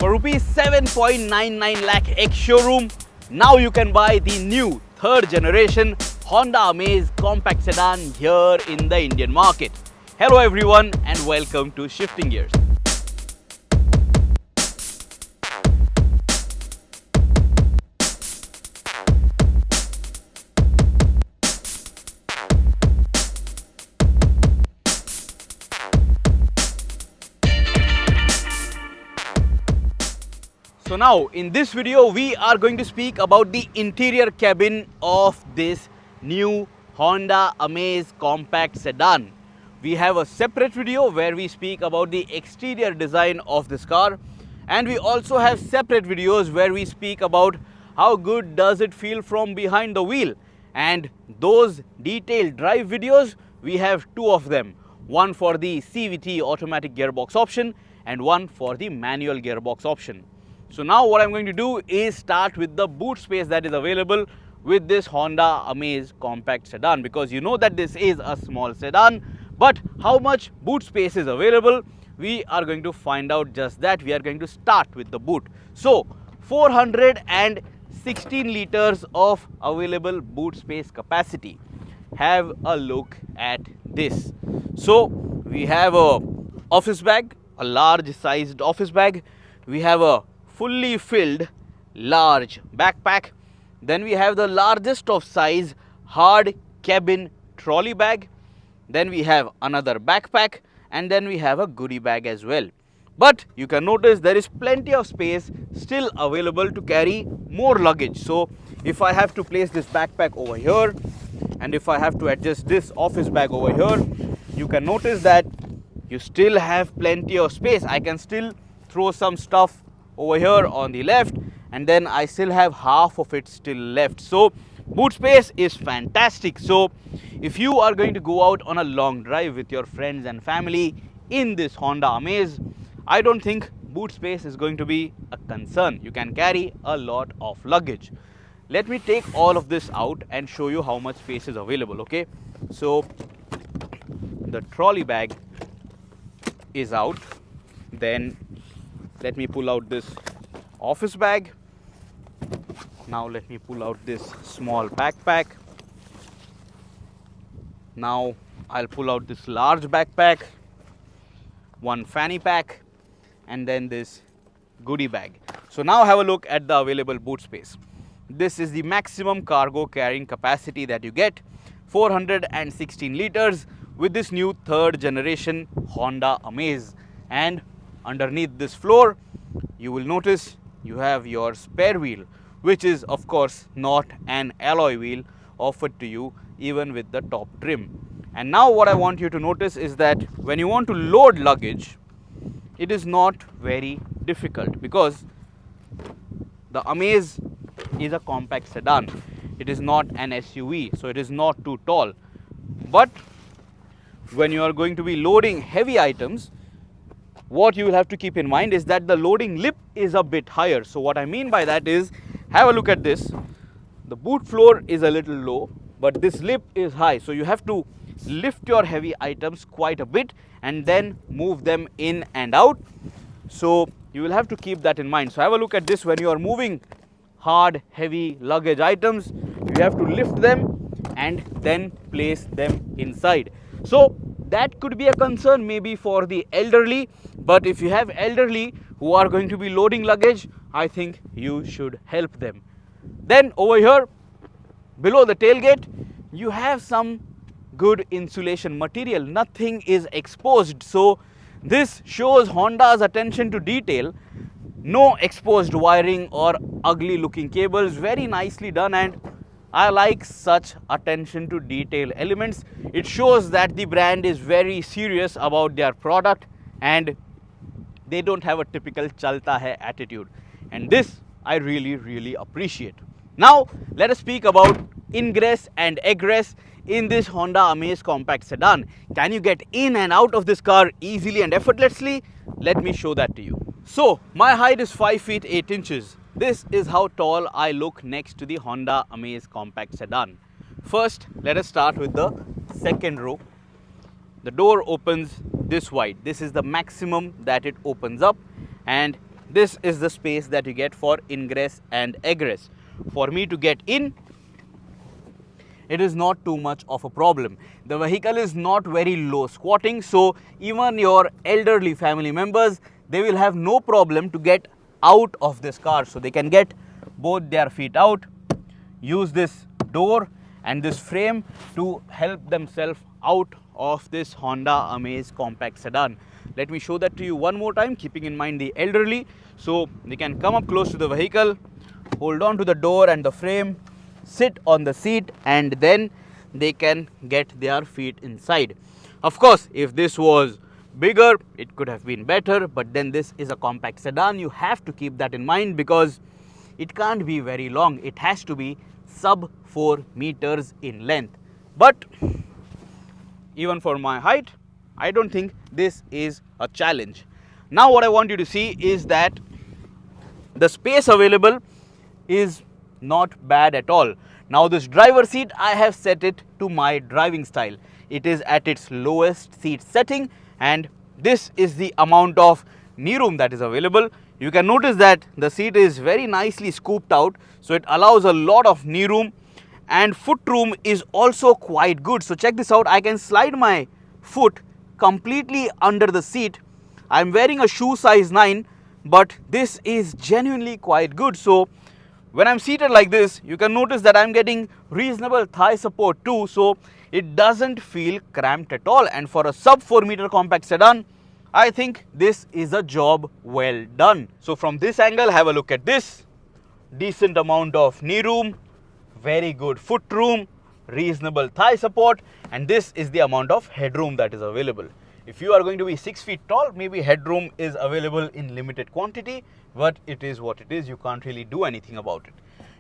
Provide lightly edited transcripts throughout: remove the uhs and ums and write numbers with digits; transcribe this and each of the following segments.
For rupees 7.99 lakh ex-showroom, now you can buy the new third generation Honda Amaze compact sedan here in the Indian market. Hello everyone and welcome to Shifting Gears. So now in this video we are going to speak about the interior cabin of this new Honda Amaze compact sedan. We have a separate video where we speak about the exterior design of this car, and we also have separate videos where we speak about how good does it feel from behind the wheel. And those detailed drive videos, we have two of them, one for the CVT automatic gearbox option and one for the manual gearbox option. So now what I'm going to do is start with the boot space that is available with this Honda Amaze compact sedan, because you know that this is a small sedan, but how much boot space is available, we are going to find out just that. We are going to start with the boot. So 416 liters of available boot space capacity. Have a look at this. So we have a office bag, a large sized office bag. We have a fully filled large backpack. Then we have the largest of size hard cabin trolley bag. Then we have another backpack, and then we have a goodie bag as well. But you can notice there is plenty of space still available to carry more luggage. So if I have to place this backpack over here, and if I have to adjust this office bag over here, you can notice that you still have plenty of space. I can still throw some stuff over here on the left, and then I still have half of it still left. So boot space is fantastic. So if you are going to go out on a long drive with your friends and family in this Honda Amaze, I don't think boot space is going to be a concern. You can carry a lot of luggage. Let me take all of this out and show you how much space is available. Okay, so the trolley bag is out. Then let me pull out this office bag. Now let me pull out this small backpack. Now I'll pull out this large backpack, one fanny pack, and then this goodie bag. So now have a look at the available boot space. This is the maximum cargo carrying capacity that you get, 416 liters with this new third generation Honda Amaze. And underneath this floor, you will notice you have your spare wheel, which is of course not an alloy wheel offered to you even with the top trim. And now what I want you to notice is that when you want to load luggage, it is not very difficult, because the Amaze is a compact sedan. It is not an SUV, so it is not too tall. But when you are going to be loading heavy items, what you will have to keep in mind is that the loading lip is a bit higher. So what I mean by that is, have a look at this. The boot floor is a little low, but this lip is high. So you have to lift your heavy items quite a bit and then move them in and out. So you will have to keep that in mind. So have a look at this. When you are moving hard, heavy luggage items, you have to lift them and then place them inside. So that could be a concern maybe for the elderly, but if you have elderly who are going to be loading luggage, I think you should help them. Then over here below the tailgate, you have some good insulation material. Nothing is exposed, so this shows Honda's attention to detail. No exposed wiring or ugly looking cables. Very nicely done, and I like such attention to detail elements. It shows that the brand is very serious about their product and they don't have a typical chalta hai attitude. And this I really appreciate. Now let us speak about ingress and egress in this Honda Amaze compact sedan. Can you get in and out of this car easily and effortlessly? Let me show that to you. So my height is 5 feet 8 inches. This is how tall I look next to the Honda Amaze compact sedan. First, let us start with the second row. The door opens this wide. This is the maximum that it opens up, and this is the space that you get for ingress and egress. For me to get in, it is not too much of a problem. The vehicle is not very low squatting, so even your elderly family members, they will have no problem to get out of this car. So they can get both their feet out, use this door and this frame to help themselves out of this Honda Amaze compact sedan. Let me show that to you one more time, keeping in mind the elderly. So they can come up close to the vehicle, hold on to the door and the frame, sit on the seat, and then they can get their feet inside. Of course, if this was bigger, it could have been better, but then this is a compact sedan. You have to keep that in mind because it can't be very long. It has to be sub 4 meters in length. But even for my height, I don't think this is a challenge. Now what I want you to see is that the space available is not bad at all. Now this driver seat, I have set it to my driving style. It is at its lowest seat setting, and this is the amount of knee room that is available. You can notice that the seat is very nicely scooped out, so it allows a lot of knee room, and foot room is also quite good. So check this out, I can slide my foot completely under the seat. I'm wearing a shoe size 9, but this is genuinely quite good. So when I'm seated like this, you can notice that I'm getting reasonable thigh support too, so it doesn't feel cramped at all. And for a sub 4 meter compact sedan, I think this is a job well done. So from this angle, have a look at this. Decent amount of knee room, very good foot room, reasonable thigh support, and this is the amount of headroom that is available. If you are going to be 6 feet tall, maybe headroom is available in limited quantity, but it is what it is. You can't really do anything about it.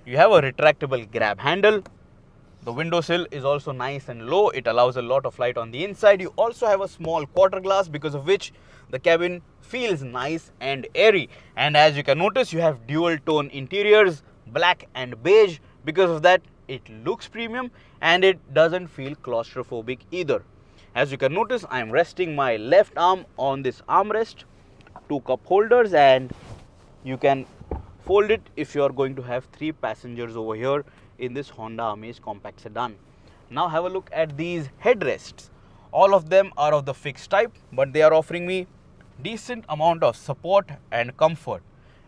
You have a retractable grab handle. The windowsill is also nice and low. It allows a lot of light on the inside. You also have a small quarter glass, because of which the cabin feels nice and airy. And as you can notice, you have dual tone interiors, black and beige. Because of that, it looks premium and it doesn't feel claustrophobic either. As you can notice, I am resting my left arm on this armrest, 2 cup holders, and you can fold it if you are going to have 3 passengers over here in this Honda Amaze compact sedan. Now have a look at these headrests. All of them are of the fixed type, but they are offering me decent amount of support and comfort,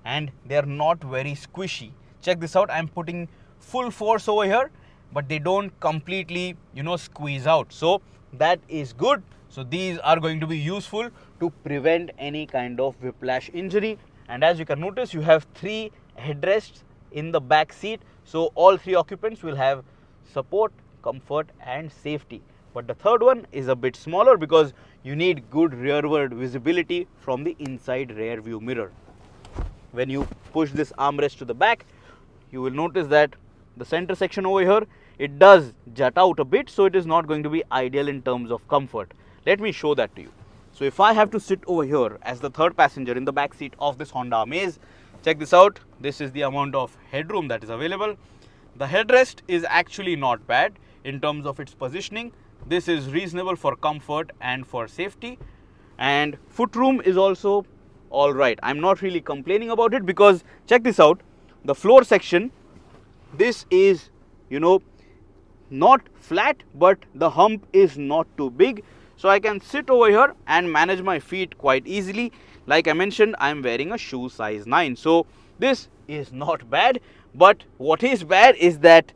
and they are not very squishy. Check this out, I am putting full force over here, but they don't completely, squeeze out. So that is good. So these are going to be useful to prevent any kind of whiplash injury. And as you can notice, you have 3 headrests in the back seat, so all 3 occupants will have support, comfort and safety. But the third one is a bit smaller because you need good rearward visibility from the inside rear view mirror. When you push this armrest to the back, you will notice that the center section over here, it does jut out a bit, so it is not going to be ideal in terms of comfort. Let me show that to you. So if I have to sit over here as the third passenger in the back seat of this Honda Amaze, check this out. This is the amount of headroom that is available. The headrest is actually not bad in terms of its positioning. This is reasonable for comfort and for safety, and foot room is also all right. I'm not really complaining about it because check this out. The floor section, this is not flat, but the hump is not too big, so I can sit over here and manage my feet quite easily. Like I mentioned, I am wearing a shoe size 9, so this is not bad. But what is bad is that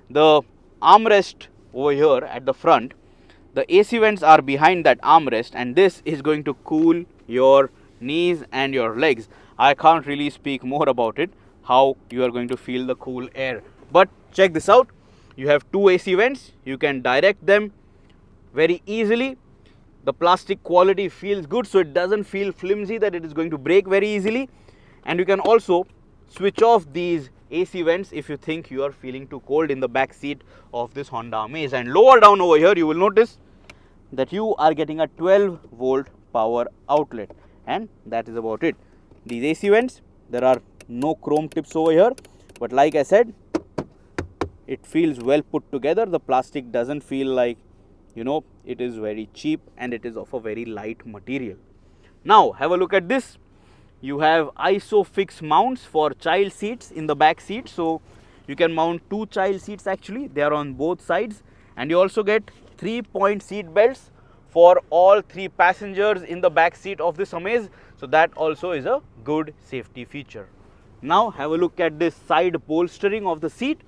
the armrest over here at the front, the AC vents are behind that armrest, and this is going to cool your knees and your legs. I can't really speak more about it, how you are going to feel the cool air. But check this out, you have 2 AC vents, you can direct them very easily. The plastic quality feels good, so it doesn't feel flimsy that it is going to break very easily. And you can also switch off these AC vents if you think you are feeling too cold in the back seat of this Honda Amaze. And lower down over here, you will notice that you are getting a 12 volt power outlet, and that is about it. These AC vents, there are no chrome tips over here, but like I said, it feels well put together. The plastic doesn't feel like it is very cheap, and it is of a very light material. Now have a look at this. You have ISOFIX mounts for child seats in the back seat, so you can mount 2 child seats actually, they are on both sides. And you also get 3-point seat belts for all 3 passengers in the back seat of this Amaze, so that also is a good safety feature. Now have a look at this side bolstering of the seat.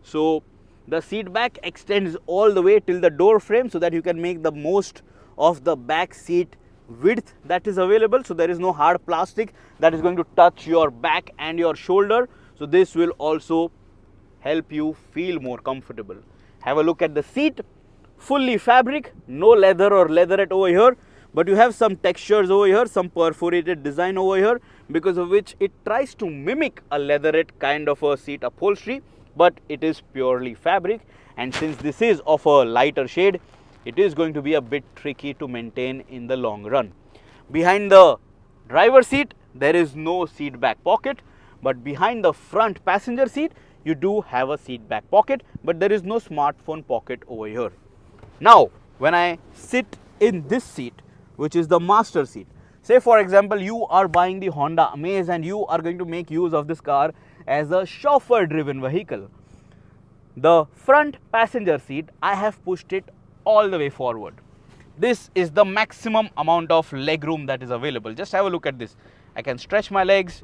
So the seat back extends all the way till the door frame, so that you can make the most of the back seat width that is available. So there is no hard plastic that is going to touch your back and your shoulder, so this will also help you feel more comfortable. Have a look at the seat, fully fabric, no leather or leatherette over here, but you have some textures over here, some perforated design over here, because of which it tries to mimic a leatherette kind of a seat upholstery, but it is purely fabric. And since this is of a lighter shade, it is going to be a bit tricky to maintain in the long run. Behind the driver's seat, there is no seat back pocket, but behind the front passenger seat, you do have a seat back pocket, but there is no smartphone pocket over here. Now, when I sit in this seat, which is the master seat, say for example, you are buying the Honda Amaze and you are going to make use of this car as a chauffeur driven vehicle. The front passenger seat, I have pushed it all the way forward. This is the maximum amount of leg room that is available. Just have a look at this. I can stretch my legs,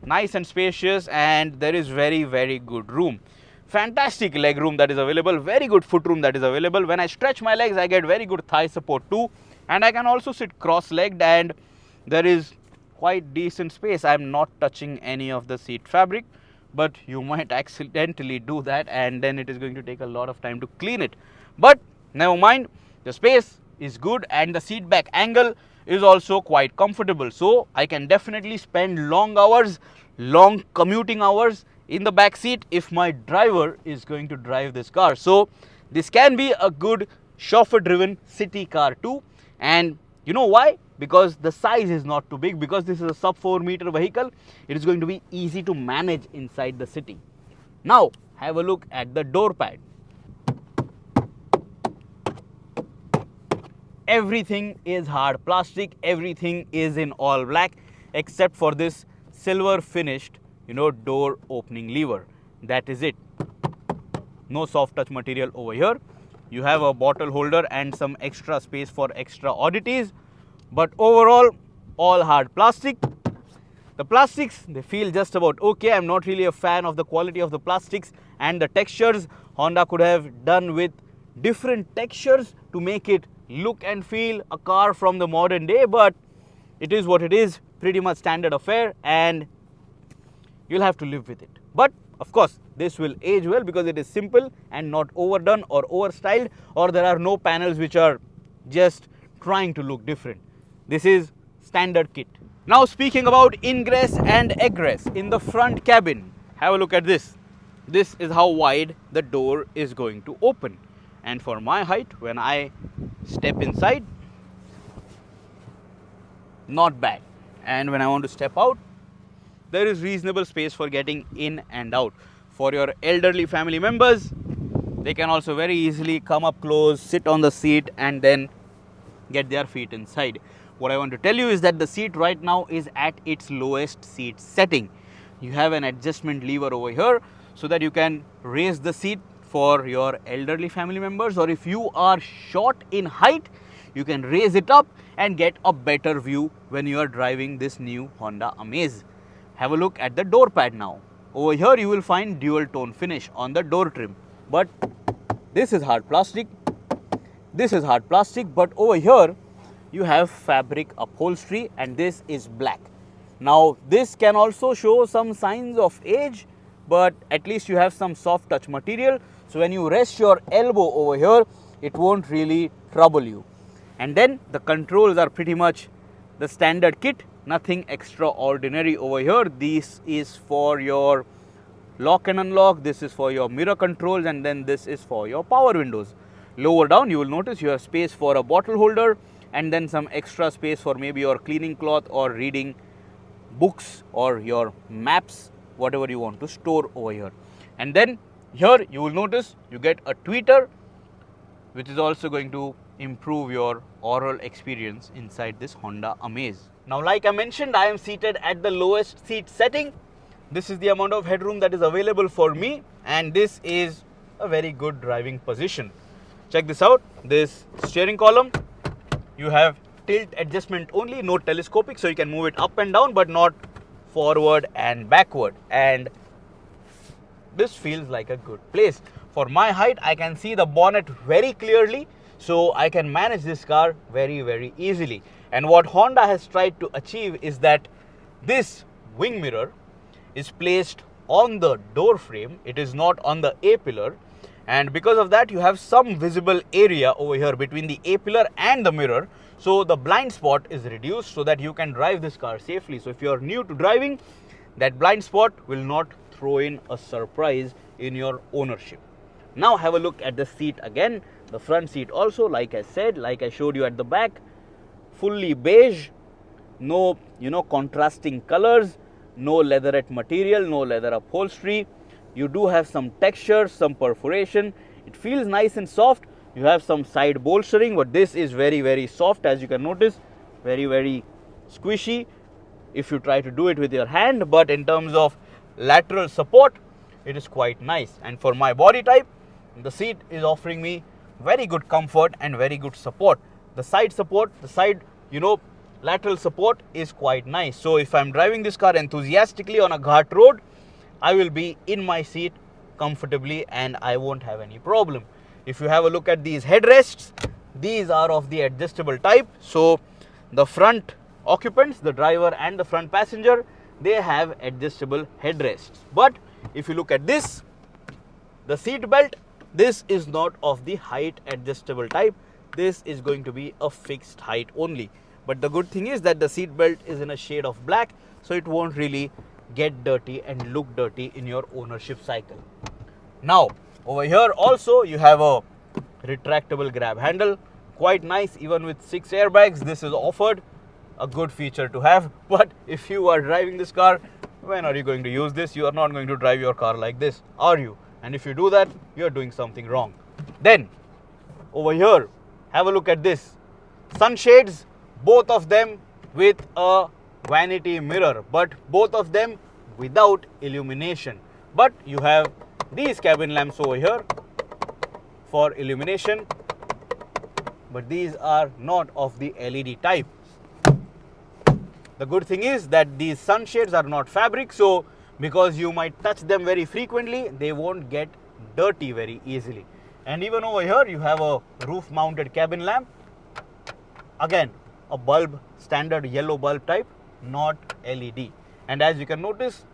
nice and spacious, and there is very good room. Fantastic leg room that is available, very good foot room that is available. When I stretch my legs, I get very good thigh support too, and I can also sit cross-legged, and there is quite decent space. I am not touching any of the seat fabric, but you might accidentally do that, and then it is going to take a lot of time to clean it. But never mind, the space is good and the seat back angle is also quite comfortable. So I can definitely spend long hours, long commuting hours in the back seat if my driver is going to drive this car. So this can be a good chauffeur driven city car too. And you know why? Because the size is not too big. Because this is a sub 4 meter vehicle, it is going to be easy to manage inside the city. Now have a look at the door pad. Everything is hard plastic, everything is in all black except for this silver finished, door opening lever. That is it. No soft touch material over here. You have a bottle holder and some extra space for extra oddities, but overall all hard plastic. The plastics, they feel just about okay. I'm not really a fan of the quality of the plastics and the textures. Honda could have done with different textures to make it look and feel a car from the modern day, but it is what it is, pretty much standard affair, and you'll have to live with it. But of course this will age well because it is simple and not overdone or overstyled, or there are no panels which are just trying to look different. This is standard kit. Now speaking about ingress and egress in the front cabin, have a look at this. This is how wide the door is going to open, and for my height, when I step inside, not bad. And when I want to step out, there is reasonable space for getting in and out. For your elderly family members, they can also very easily come up close, sit on the seat, and then get their feet inside. What I want to tell you is that the seat right now is at its lowest seat setting. You have an adjustment lever over here so that you can raise the seat for your elderly family members, or if you are short in height, you can raise it up and get a better view when you are driving this new Honda Amaze. Have a look at the door pad now. Over here you will find dual tone finish on the door trim, but this is hard plastic, this is hard plastic, but over here you have fabric upholstery and this is black. Now this can also show some signs of age, but at least you have some soft touch material. So when you rest your elbow over here, it won't really trouble you. And then the controls are pretty much the standard kit, nothing extraordinary over here. This is for your lock and unlock, this is for your mirror controls, and then this is for your power windows. Lower down you will notice you have space for a bottle holder and then some extra space for maybe your cleaning cloth or reading books or your maps, whatever you want to store over here. And then here you will notice you get a tweeter, which is also going to improve your oral experience inside this Honda Amaze. Now, like I mentioned, I am seated at the lowest seat setting. This is the amount of headroom that is available for me, and this is a very good driving position. Check this out. This steering column, you have tilt adjustment only, no telescopic, so you can move it up and down but not forward and backward, and this feels like a good place. For my height, I can see the bonnet very clearly, so I can manage this car very easily. And what Honda has tried to achieve is that this wing mirror is placed on the door frame. It is not on the A-pillar, and because of that you have some visible area over here between the A-pillar and the mirror, so the blind spot is reduced so that you can drive this car safely. So if you are new to driving, that blind spot will not throw in a surprise in your ownership. Now have a look at the seat again. The front seat also, like I said, like I showed you at the back, fully beige, no contrasting colors, no leatherette material, no leather upholstery. You do have some texture, some perforation. It feels nice and soft. You have some side bolstering, but this is very soft, as you can notice, very squishy if you try to do it with your hand, but in terms of lateral support, it is quite nice. And for my body type, the seat is offering me very good comfort and very good support. The side support, lateral support is quite nice. So if I'm driving this car enthusiastically on a ghat road, I will be in my seat comfortably and I won't have any problem. If you have a look at these headrests, these are of the adjustable type. So the front occupants, the driver and the front passenger, they have adjustable headrests. But if you look at this, the seat belt, this is not of the height adjustable type. This is going to be a fixed height only. But the good thing is that the seat belt is in a shade of black, so it won't really get dirty and look dirty in your ownership cycle. Now over here also you have a retractable grab handle, quite nice. Even with 6 airbags, this is offered, a good feature to have. But if you are driving this car, when are you going to use this? You are not going to drive your car like this, are you? And if you do that, you are doing something wrong. Then over here, have a look at this. Sunshades, both of them with a vanity mirror, but both of them without illumination. But you have these cabin lamps over here for illumination, but these are not of the LED type. The good thing is that these sunshades are not fabric, so because you might touch them very frequently, they won't get dirty very easily. And even over here you have a roof mounted cabin lamp, again a bulb, standard yellow bulb type, not LED. And as you can notice,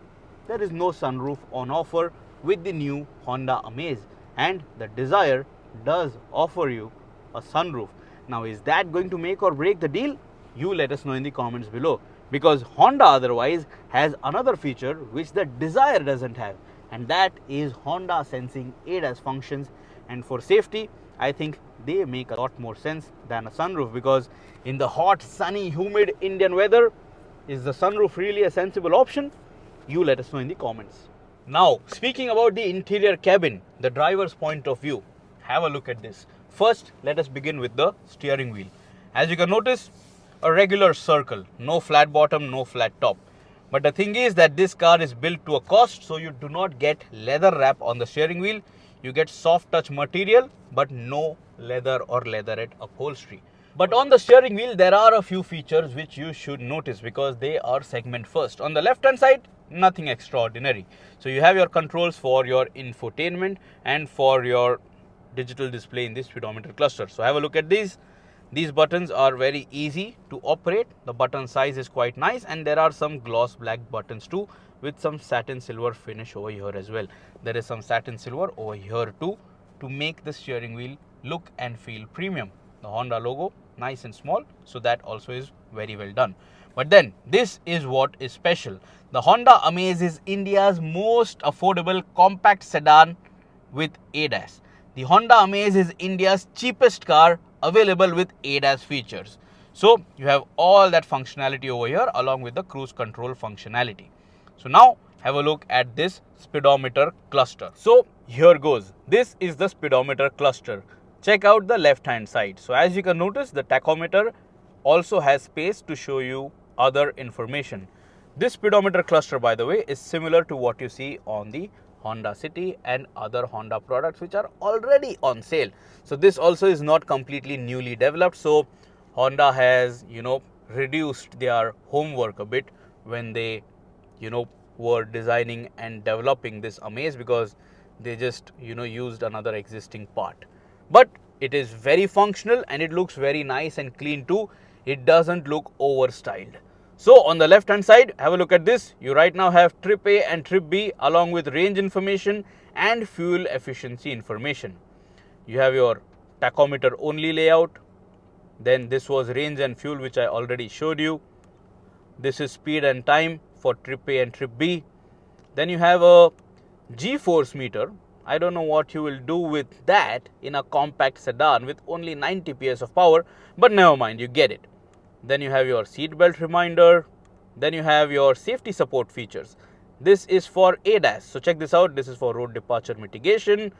there is no sunroof on offer with the new Honda Amaze, and the Dzire does offer you a sunroof. Now is that going to make or break the deal? You let us know in the comments below, because Honda otherwise has another feature which the Dzire doesn't have, and that is Honda sensing ADAS functions. And for safety, I think they make a lot more sense than a sunroof, because in the hot, sunny, humid Indian weather, is the sunroof really a sensible option? You let us know in the comments. Now, speaking about the interior cabin, the driver's point of view, have a look at this. First, let us begin with the steering wheel. As you can notice, a regular circle, no flat bottom, no flat top. But the thing is that this car is built to a cost, so you do not get leather wrap on the steering wheel. You get soft touch material, but no leather or leatherette upholstery. But on the steering wheel, there are a few features which you should notice, because they are segment first. On the left hand side, nothing extraordinary. So you have your controls for your infotainment and for your digital display in the speedometer cluster. So have a look at these. These buttons are very easy to operate. The button size is quite nice, and there are some gloss black buttons too, with some satin silver finish over here as well. There is some satin silver over here too, to make the steering wheel look and feel premium. The Honda logo, nice and small, so that also is very well done. But then this is what is special. The Honda Amaze is India's most affordable compact sedan with ADAS. The Honda Amaze is India's cheapest car available with ADAS features. So you have all that functionality over here along with the cruise control functionality. So now have a look at this speedometer cluster. So here goes. This is the speedometer cluster. Check out the left hand side. So as you can notice, the tachometer also has space to show you other information. This speedometer cluster, by the way, is similar to what you see on the Honda City and other Honda products which are already on sale. So this also is not completely newly developed. So Honda has, reduced their homework a bit when they, were designing and developing this Amaze, because they just, used another existing part. But it is very functional and it looks very nice and clean too. It doesn't look overstyled. So on the left hand side, have a look at this. You right now have trip A and trip B along with range information and fuel efficiency information. You have your tachometer only layout. Then this was range and fuel, which I already showed you. This is speed and time for trip A and trip B. Then you have a G-force meter. I don't know what you will do with that in a compact sedan with only 90 PS of power, but never mind, you get it. Then you have your seat belt reminder. Then you have your safety support features. This is for ADAS. So check this out. This is for road departure mitigation,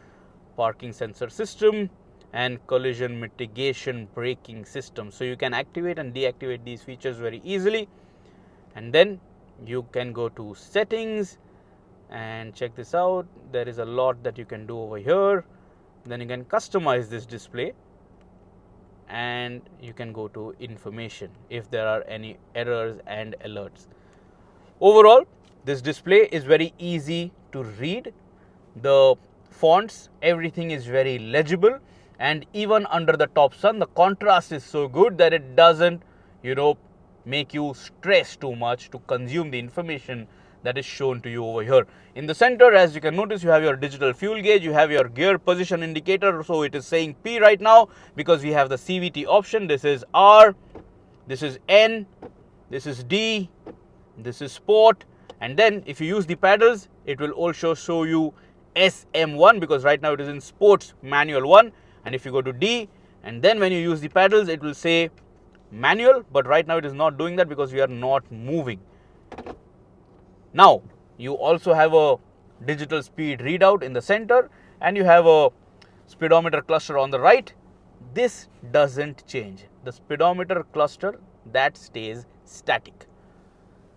parking sensor system, and collision mitigation braking system. So you can activate and deactivate these features very easily. And then you can go to settings and check this out. There is a lot that you can do over here. Then you can customize this display and you can go to information if there are any errors and alerts. Overall, this display is very easy to read. The fonts, everything is very legible, and even under the top sun, the contrast is so good that it doesn't, make you stress too much to consume the information that is shown to you over here. In the center, as you can notice, you have your digital fuel gauge, you have your gear position indicator. So it is saying P right now because we have the CVT option. This is R, this is N, this is D, this is sport. And then if you use the pedals, it will also show you SM1 because right now it is in sports manual 1. And if you go to D, and then when you use the pedals, it will say manual, but right now it is not doing that because we are not moving. Now, you also have a digital speed readout in the center and you have a speedometer cluster on the right. This doesn't change. The speedometer cluster, that stays static.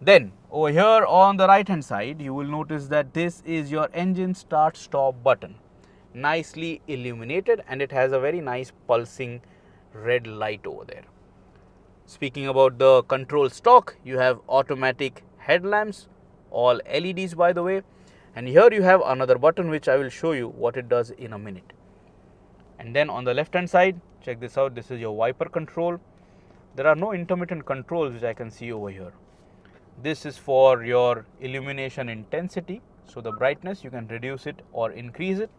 Then over here on the right hand side, you will notice that this is your engine start stop button. Nicely illuminated, and it has a very nice pulsing red light over there. Speaking about the control stock, you have automatic headlamps, all LEDs by the way, and here you have another button which I will show you what it does in a minute. And then on the left hand side, check this out, this is your wiper control. There are no intermittent controls which I can see over here. This is for your illumination intensity, so the brightness you can reduce it or increase it.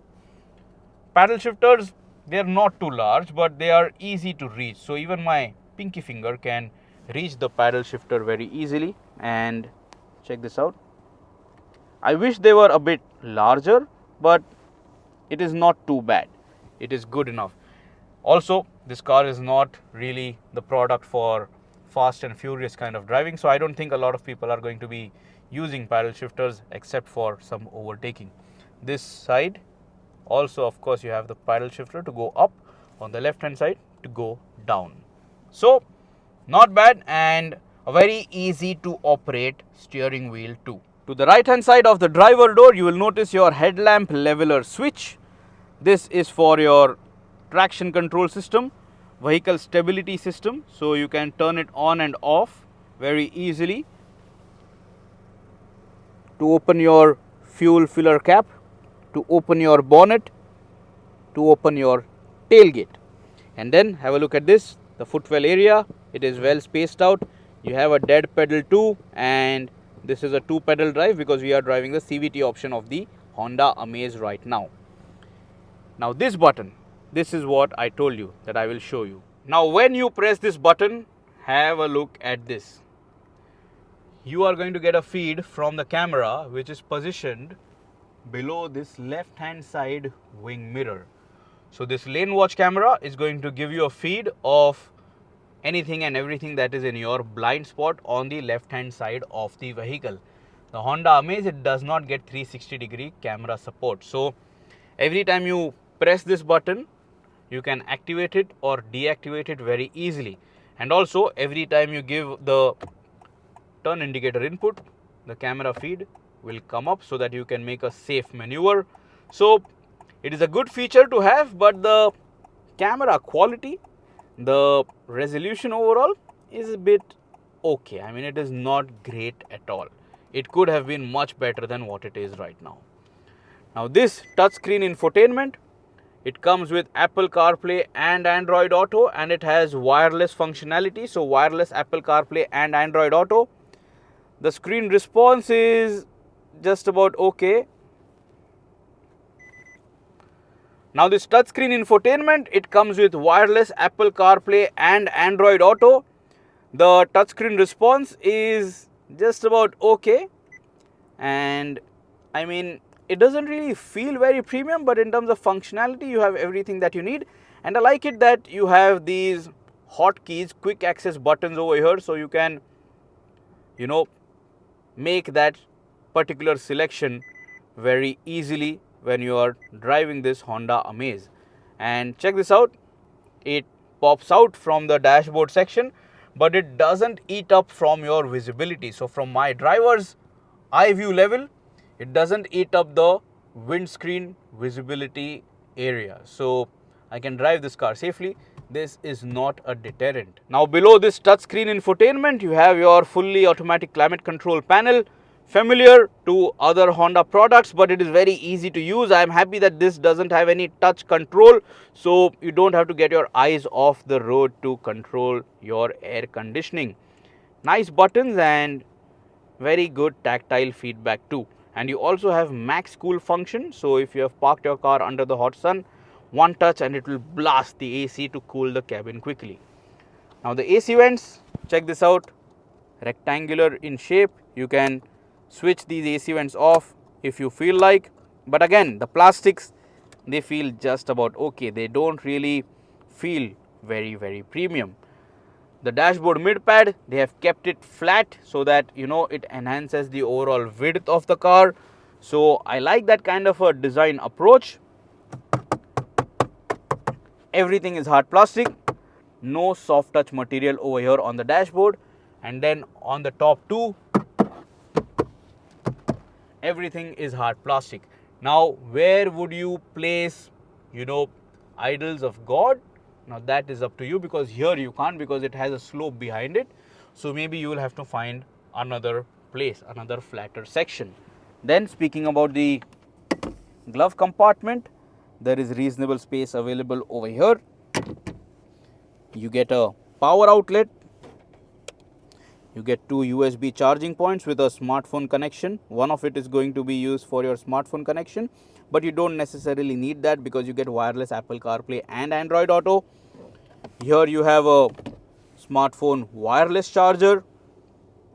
Paddle shifters, they are not too large but they are easy to reach, so even my pinky finger can reach the paddle shifter very easily. And check this out, I wish they were a bit larger, but it is not too bad, it is good enough. Also, this car is not really the product for fast and furious kind of driving, so I don't think a lot of people are going to be using paddle shifters except for some overtaking. This side also, of course, you have the paddle shifter to go up, on the left hand side to go down. So not bad, and a very easy to operate steering wheel too. To the right hand side of the driver door, you will notice your headlamp leveler switch. This is for your traction control system, vehicle stability system, so you can turn it on and off very easily. To open your fuel filler cap, to open your bonnet, to open your tailgate. And then have a look at this, the footwell area, it is well spaced out. You have a dead pedal too, and this is a 2-pedal drive because we are driving the CVT option of the Honda Amaze right now. Now this button, this is what I told you that I will show you. Now when you press this button, have a look at this. You are going to get a feed from the camera which is positioned below this left hand side wing mirror. So this lane watch camera is going to give you a feed of anything and everything that is in your blind spot on the left hand side of the vehicle. The Honda Amaze, it does not get 360-degree camera support. So every time you press this button, you can activate it or deactivate it very easily. And also every time you give the turn indicator input, the camera feed will come up so that you can make a safe maneuver. So it is a good feature to have, but the camera quality, the resolution overall is a bit okay. I mean, it is not great at all. It could have been much better than what it is right now. Now this touchscreen infotainment, it comes with Apple CarPlay and Android Auto, and it has wireless functionality. So wireless Apple CarPlay and Android Auto. The screen response is just about okay. Now this touchscreen infotainment, it comes with wireless Apple CarPlay and Android Auto. The touchscreen response is just about okay, and I mean, it doesn't really feel very premium, but in terms of functionality, you have everything that you need. And I like it that you have these hotkeys, quick access buttons over here, so you can, make that particular selection very easily when you are driving this Honda Amaze. And check this out, it pops out from the dashboard section, but it doesn't eat up from your visibility. So from my driver's eye view level, it doesn't eat up the windscreen visibility area. So I can drive this car safely. This is not a deterrent. Now below this touchscreen infotainment, you have your fully automatic climate control panel. Familiar to other Honda products, but it is very easy to use. I am happy that this doesn't have any touch control, so you don't have to get your eyes off the road to control your air conditioning. Nice buttons and very good tactile feedback too. And you also have max cool function, so if you have parked your car under the hot sun, one touch and it will blast the AC to cool the cabin quickly. Now the AC vents, check this out, rectangular in shape. You can switch these AC vents off if you feel like, but again, the plastics, they feel just about okay. They don't really feel very premium. The dashboard mid pad, they have kept it flat so that it enhances the overall width of the car. So I like that kind of a design approach. Everything is hard plastic, no soft touch material over here on the dashboard, and then on the top too, everything is hard plastic. Now where would you place idols of God? Now that is up to you, because here you can't, because it has a slope behind it. So maybe you will have to find another place, another flatter section. Then speaking about the glove compartment, there is reasonable space available over here. You get a power outlet. You get two USB charging points with a smartphone connection. One of it is going to be used for your smartphone connection, but you don't necessarily need that because you get wireless Apple CarPlay and Android Auto. Here you have a smartphone wireless charger.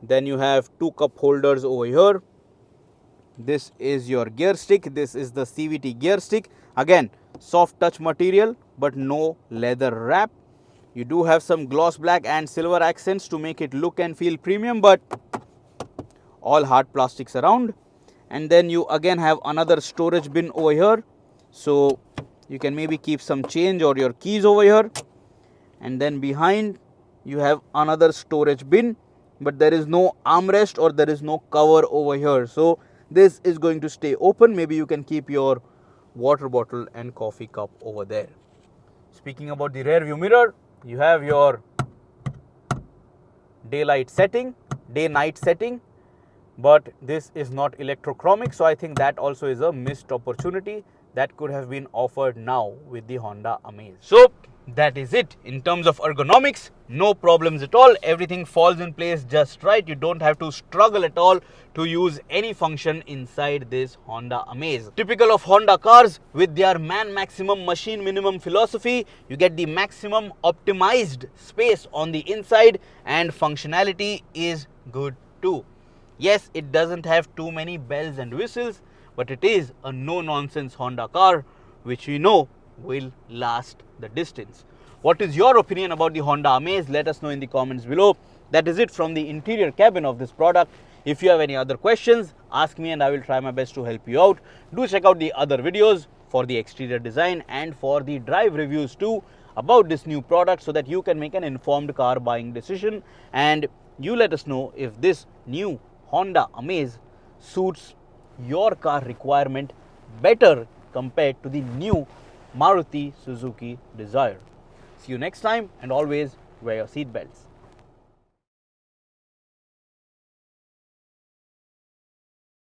Then you have two cup holders over here. This is your gear stick. This is the CVT gear stick. Again, soft touch material, but no leather wrap. You do have some gloss black and silver accents to make it look and feel premium, but all hard plastics around. And then you again have another storage bin over here, so you can maybe keep some change or your keys over here. And then behind you have another storage bin, but there is no armrest or there is no cover over here, so this is going to stay open. Maybe you can keep your water bottle and coffee cup over there. Speaking about the rear view mirror, you have your day-night setting, but this is not electrochromic, so I think that also is a missed opportunity that could have been offered now with the Honda Amaze. So that is it. In terms of ergonomics, no problems at all. Everything falls in place just right. You don't have to struggle at all to use any function inside this Honda Amaze. Typical of Honda cars, with their man maximum machine minimum philosophy, you get the maximum optimized space on the inside, and functionality is good too. Yes, it doesn't have too many bells and whistles, but it is a no-nonsense Honda car, which we know will last the distance. What is your opinion about the Honda Amaze? Let us know in the comments below. That is it from the interior cabin of this product. If you have any other questions, ask me and I will try my best to help you out. Do check out the other videos for the exterior design and for the drive reviews too about this new product, so that you can make an informed car buying decision. And You let us know if this new Honda Amaze suits your car requirement better compared to the new Maruti Suzuki Dzire. See you next time, and always wear your seat belts.